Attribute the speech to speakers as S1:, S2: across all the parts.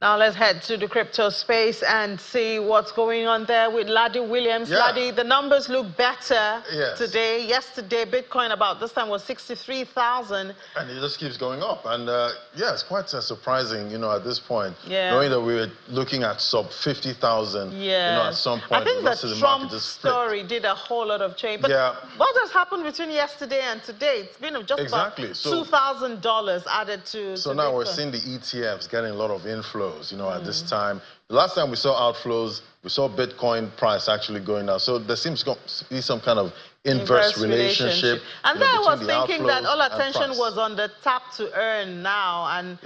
S1: Now let's head to the crypto space and see what's going on there with Laddie Williams.
S2: Yeah.
S1: Laddie, the numbers look better
S2: Yes.
S1: today. Yesterday, Bitcoin about this time was 63,000.
S2: And it just keeps going up. And yeah, it's quite surprising, at this point,
S1: Yeah.
S2: knowing that we were looking at sub 50,000,
S1: Yeah.
S2: at some point.
S1: I think the Trump story did a whole lot of change. But
S2: yeah.
S1: What has happened between yesterday and today? It's been just about $2,000 added to
S2: So now
S1: Bitcoin.
S2: we're seeing the ETFs getting a lot of inflows, at this time. The last time we saw outflows, we saw Bitcoin price actually going down. So there seems to be some kind of inverse relationship.
S1: And then I was thinking that all attention was on the tap to earn now, and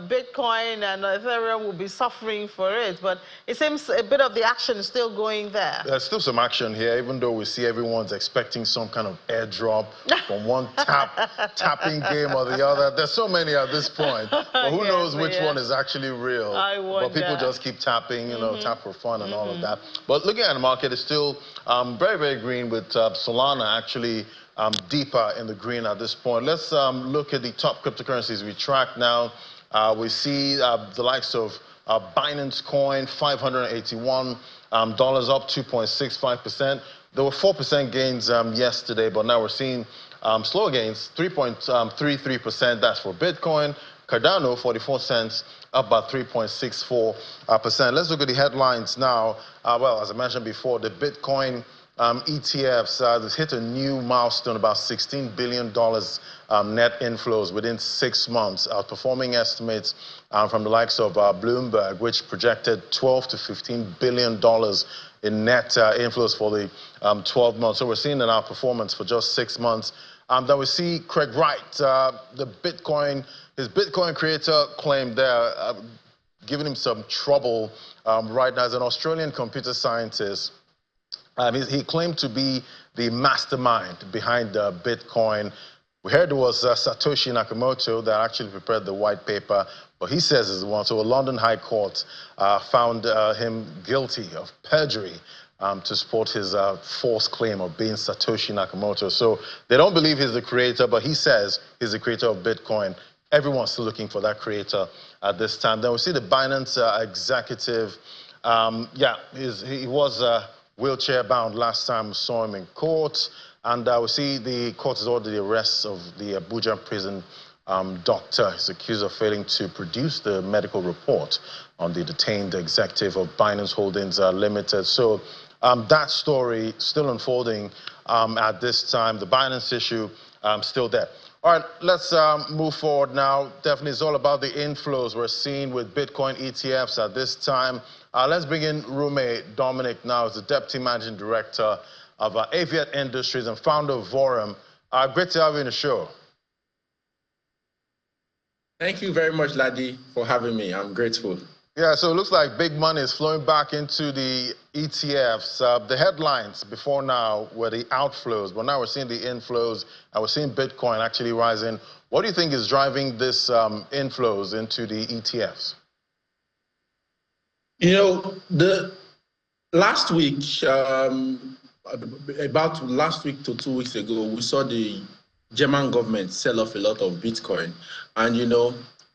S1: Bitcoin and Ethereum will be suffering for it. But it seems a bit of the action is still going there.
S2: There's still some action here, even though we see everyone's expecting some kind of airdrop from one tapping game or the other. There's so many at this point. But who knows which one is actually real?
S1: I wonder.
S2: But people just keep tapping, tap for fun and all of that. But looking at the market, it's still very, very green, with Solana actually deeper in the green at this point. Let's look at the top cryptocurrencies we track now. We see the likes of Binance Coin, $581, up 2.65%. There were 4% gains yesterday, but now we're seeing slower gains, 3.33%. That's for Bitcoin. Cardano, 44 cents, up by 3.64%. Let's look at the headlines now. Well, as I mentioned before, the Bitcoin ETFs has hit a new milestone, about $16 billion net inflows within 6 months, outperforming estimates from the likes of Bloomberg, which projected $12 to $15 billion in net inflows for the 12 months. So we're seeing an outperformance for just 6 months. Then we see Craig Wright, his Bitcoin creator, claimed there, giving him some trouble right now as an Australian computer scientist. He claimed to be the mastermind behind Bitcoin. We heard it was Satoshi Nakamoto that actually prepared the white paper, but he says he's the one. So a London High Court found him guilty of perjury to support his false claim of being Satoshi Nakamoto. So they don't believe he's the creator, but he says he's the creator of Bitcoin. Everyone's still looking for that creator at this time. Then we see the Binance executive. He was wheelchair bound last time we saw him in court. And we see the court has ordered the arrest of the Abuja prison doctor. He's accused of failing to produce the medical report on the detained executive of Binance Holdings Limited. So that story still unfolding at this time. The Binance issue still there. All right, let's move forward now. Definitely, it's all about the inflows we're seeing with Bitcoin ETFs at this time. Let's bring in Rume Dominic now, as the Deputy Managing Director of Aviat Industries and founder of Vorum. Great to have you in the show.
S3: Thank you very much, Laddie, for having me. I'm grateful.
S2: Yeah, so it looks like big money is flowing back into the ETFs. The headlines before now were the outflows, but now we're seeing the inflows, and we're seeing Bitcoin actually rising. What do you think is driving this inflows into the ETFs?
S3: The last week, about last week to 2 weeks ago, we saw the German government sell off a lot of Bitcoin. And,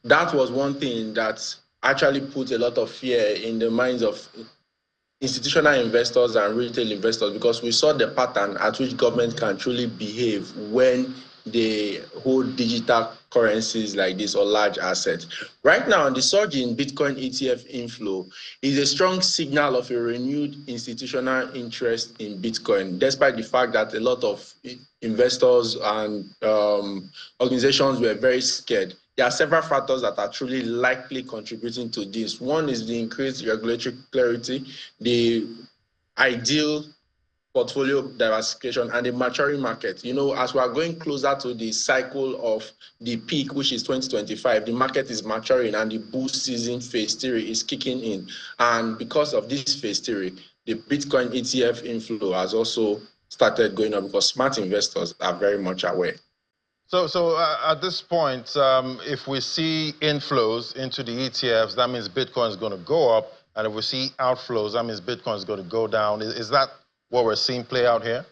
S3: that was one thing that actually put a lot of fear in the minds of institutional investors and retail investors, because we saw the pattern at which government can truly behave when they hold digital currencies like this or large assets. Right now, the surge in Bitcoin ETF inflow is a strong signal of a renewed institutional interest in Bitcoin, despite the fact that a lot of investors and organizations were very scared. There are several factors that are truly likely contributing to this. One is the increased regulatory clarity, the ideal portfolio diversification, and the maturing market. As we are going closer to the cycle of the peak, which is 2025, the market is maturing and the bull season phase theory is kicking in. And because of this phase theory, the Bitcoin ETF inflow has also started going up because smart investors are very much aware.
S2: So at this point, if we see inflows into the ETFs, that means Bitcoin is going to go up. And if we see outflows, that means Bitcoin is going to go down. Is that what we're seeing play out here?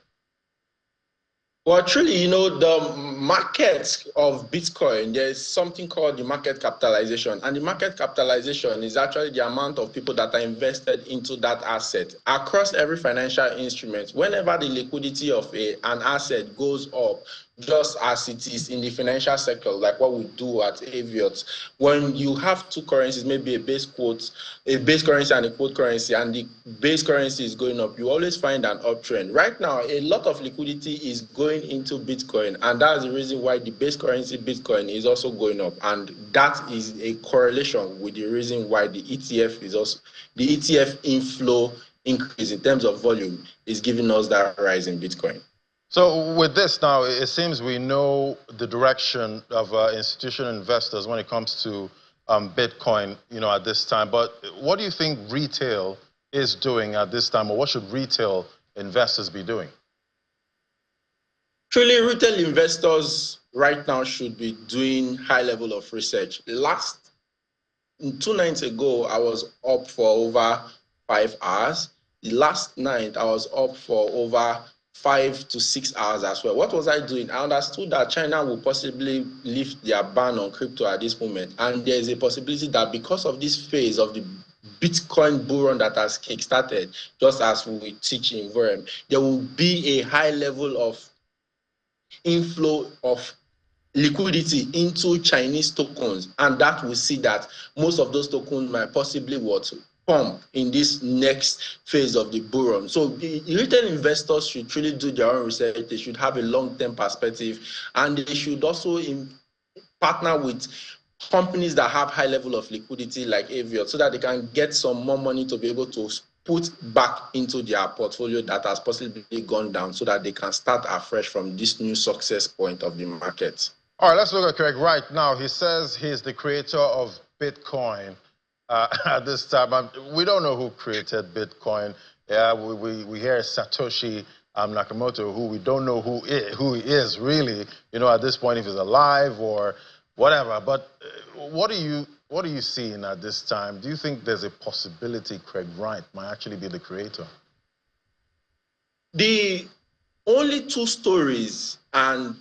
S3: Well, truly, the market of Bitcoin, there's something called the market capitalization. And the market capitalization is actually the amount of people that are invested into that asset across every financial instrument. Whenever the liquidity of an asset goes up, just as it is in the financial sector, like what we do at Aviot, when you have two currencies, maybe a base currency and a quote currency, and the base currency is going up, you always find an uptrend. Right now, a lot of liquidity is going into Bitcoin, and that's the reason why the base currency Bitcoin is also going up, and that is a correlation with the reason why the ETF inflow increase in terms of volume is giving us that rise in Bitcoin.
S2: So with this now, it seems we know the direction of institutional investors when it comes to Bitcoin, at this time. But what do you think retail is doing at this time, or what should retail investors be doing?
S3: Truly, retail investors right now should be doing high level of research. 2 nights ago, I was up for over 5 hours. The last night, I was up for over 5 to 6 hours as well. What was I doing? I understood that China will possibly lift their ban on crypto at this moment. And there is a possibility that because of this phase of the Bitcoin bull run that has kickstarted, just as we teach in VRM, there will be a high level of inflow of liquidity into Chinese tokens, and that will see that most of those tokens might possibly pump in this next phase of the bull run. So the retail investors should truly do their own research. They should have a long-term perspective, and they should also partner with companies that have high level of liquidity like Aviot, so that they can get some more money to be able to put back into their portfolio that has possibly gone down, so that they can start afresh from this new success point of the market.
S2: All right, let's look at Craig Wright now. He says he's the creator of Bitcoin. At this time, we don't know who created Bitcoin. Yeah, we hear Satoshi Nakamoto, who we don't know who he is really. At this point, if he's alive or whatever. But what are you seeing at this time? Do you think there's a possibility Craig Wright might actually be the creator?
S3: The only two stories and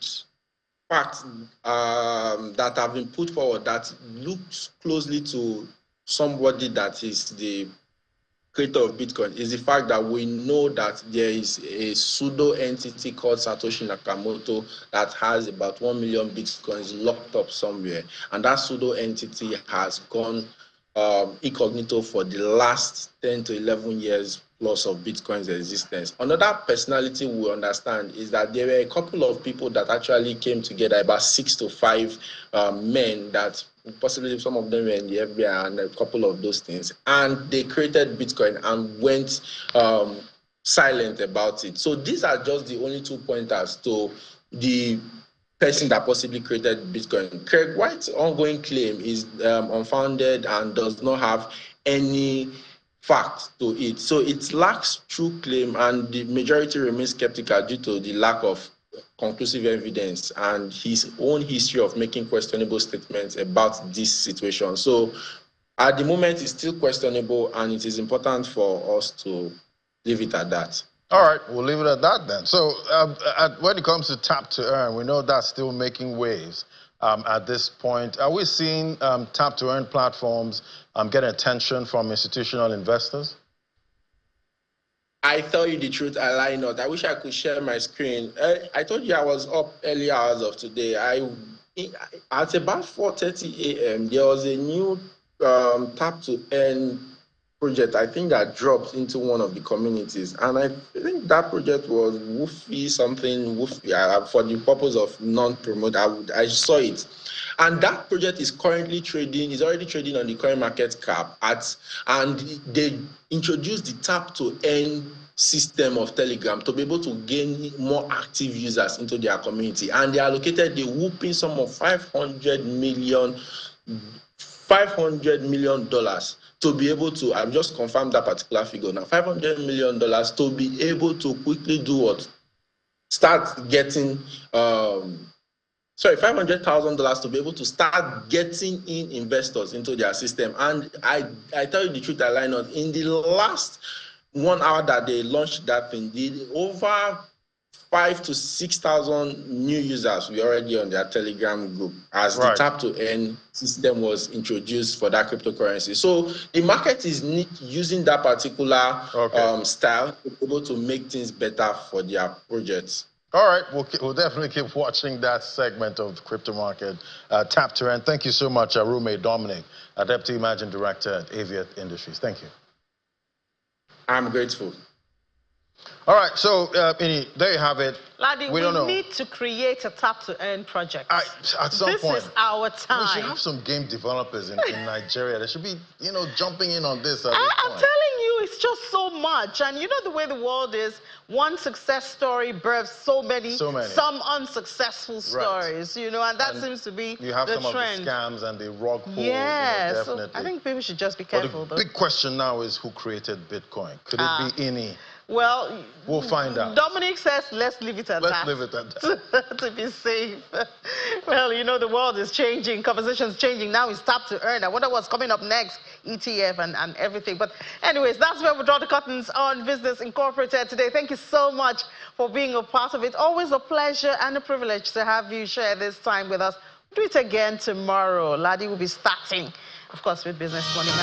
S3: facts that have been put forward that looks closely to somebody that is the creator of Bitcoin is the fact that we know that there is a pseudo entity called Satoshi Nakamoto that has about 1 million Bitcoins locked up somewhere, and that pseudo entity has gone incognito for the last 10 to 11 years plus of Bitcoin's existence. Another personality we understand is that there were a couple of people that actually came together, about 6 to 5 men that possibly some of them were in the FBI and a couple of those things, and they created Bitcoin and went silent about it. So these are just the only 2 pointers to the person that possibly created Bitcoin. Craig Wright's ongoing claim is unfounded and does not have any fact to it. So it lacks true claim, and the majority remains skeptical due to the lack of conclusive evidence and his own history of making questionable statements about this situation. So at the moment, it's still questionable, and it is important for us to leave it at that.
S2: All right, we'll leave it at that then. So when it comes to tap to earn, we know that's still making waves at this point. Are we seeing tap to earn platforms get attention from institutional investors?
S3: I tell you the truth, I lie not. I wish I could share my screen. I told you I was up early hours of today. At about 4:30 a.m., there was a new tap to earn project, I think, that dropped into one of the communities, and I think that project was Woofy something Woofy for the purpose of non-promote. I saw it, and that project is currently trading. Is already trading on the coin market cap and they introduced the tap to earn system of Telegram to be able to gain more active users into their community, and they allocated the whooping sum of $500 million to be able to, I've just confirmed that particular figure now, $500 million to be able to quickly do what? Start getting, $500,000 to be able to start getting in investors into their system. And I tell you the truth, I lie not. In the last 1 hour that they launched that thing, over 5,000 to 6,000 new users were already on their Telegram group as the tap to earn system was introduced for that cryptocurrency. So the market is using that particular style to be able to make things better for their projects.
S2: All right, we'll definitely keep watching that segment of the crypto market. Tap to earn. Thank you so much, roommate Dominic, Deputy Managing Director at Aviat Industries. Thank you.
S3: I'm grateful.
S2: All right, so there you have it.
S1: Ladi, we need to create a tap-to-earn project.
S2: At some point.
S1: This is our time.
S2: We should have some game developers in Nigeria. They should be, jumping in on this. I'm
S1: telling you, it's just so much. And you know the way the world is, one success story births so many. Some unsuccessful stories, and that seems to be the trend.
S2: You have some of the scams and the rug pulls.
S1: Yes,
S2: definitely.
S1: So I think people should just be careful.
S2: But the big question now is who created Bitcoin? Could it be any?
S1: Well,
S2: we'll find out.
S1: Dominic says, let's leave it at that.
S2: Let's leave it at that.
S1: To be safe. Well, the world is changing. Conversation's changing. Now it's tap to earn. I wonder what's coming up next. ETF and everything. But anyways, that's where we draw the curtains on Business Incorporated today. Thank you so much for being a part of it. Always a pleasure and a privilege to have you share this time with us. We'll do it again tomorrow. Ladi will be starting, of course, with Business Morning.